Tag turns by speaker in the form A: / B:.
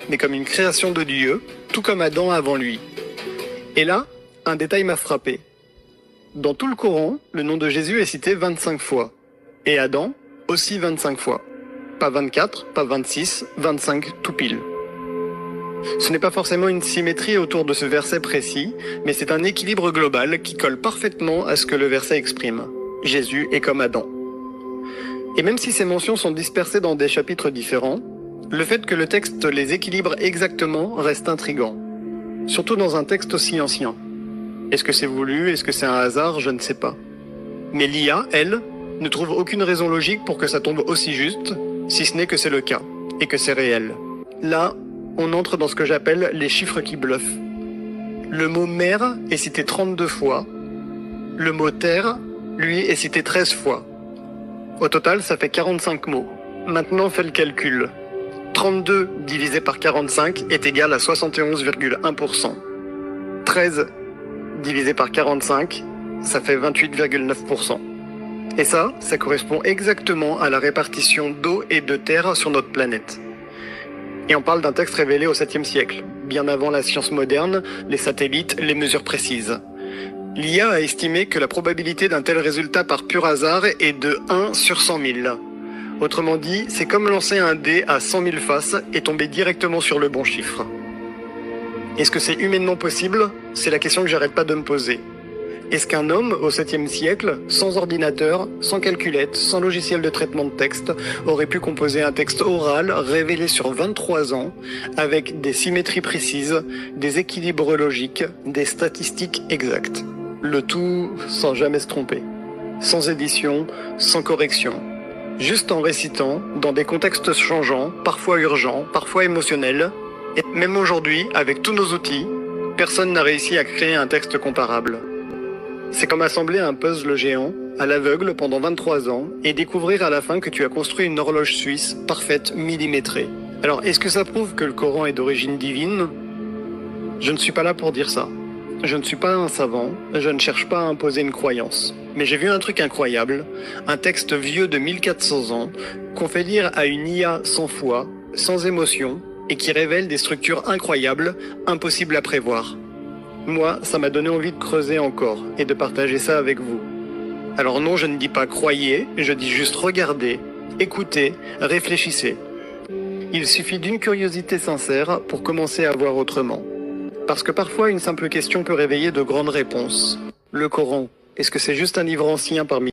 A: mais comme une création de Dieu, tout comme Adam avant lui. Et là, un détail m'a frappé. Dans tout le Coran, le nom de Jésus est cité 25 fois. Et Adam, aussi 25 fois. Pas 24, pas 26, 25 tout pile. Ce n'est pas forcément une symétrie autour de ce verset précis, mais c'est un équilibre global qui colle parfaitement à ce que le verset exprime. Jésus est comme Adam. Et même si ces mentions sont dispersées dans des chapitres différents, le fait que le texte les équilibre exactement reste intriguant. Surtout dans un texte aussi ancien. Est-ce que c'est voulu? Est-ce que c'est un hasard? Je ne sais pas. Mais l'IA, elle, ne trouve aucune raison logique pour que ça tombe aussi juste, si ce n'est que c'est le cas, et que c'est réel. Là, on entre dans ce que j'appelle les chiffres qui bluffent. Le mot mère est cité 32 fois. Le mot terre, lui, est cité 13 fois. Au total, ça fait 45 mots. Maintenant, fais le calcul. 32 divisé par 45 est égal à 71,1%. 13 divisé par 45, ça fait 28,9%. Et ça correspond exactement à la répartition d'eau et de terre sur notre planète. Et on parle d'un texte révélé au 7e siècle, bien avant la science moderne, les satellites, les mesures précises. L'IA a estimé que la probabilité d'un tel résultat par pur hasard est de 1 sur 100 000. Autrement dit, c'est comme lancer un dé à 100 000 faces et tomber directement sur le bon chiffre. Est-ce que c'est humainement possible? C'est la question que j'arrête pas de me poser. Est-ce qu'un homme, au 7e siècle, sans ordinateur, sans calculette, sans logiciel de traitement de texte, aurait pu composer un texte oral révélé sur 23 ans, avec des symétries précises, des équilibres logiques, des statistiques exactes? Le tout sans jamais se tromper. Sans édition, sans correction. Juste en récitant, dans des contextes changeants, parfois urgents, parfois émotionnels. Et même aujourd'hui, avec tous nos outils, personne n'a réussi à créer un texte comparable. C'est comme assembler un puzzle géant, à l'aveugle pendant 23 ans, et découvrir à la fin que tu as construit une horloge suisse, parfaite, millimétrée. Alors, est-ce que ça prouve que le Coran est d'origine divine? Je ne suis pas là pour dire ça. Je ne suis pas un savant, je ne cherche pas à imposer une croyance. Mais j'ai vu un truc incroyable, un texte vieux de 1400 ans, qu'on fait lire à une IA sans foi, sans émotion, et qui révèle des structures incroyables, impossibles à prévoir. Moi, ça m'a donné envie de creuser encore, et de partager ça avec vous. Alors non, je ne dis pas croyez, je dis juste regardez, écoutez, réfléchissez. Il suffit d'une curiosité sincère pour commencer à voir autrement. Parce que parfois, une simple question peut réveiller de grandes réponses. Le Coran, est-ce que c'est juste un livre ancien parmi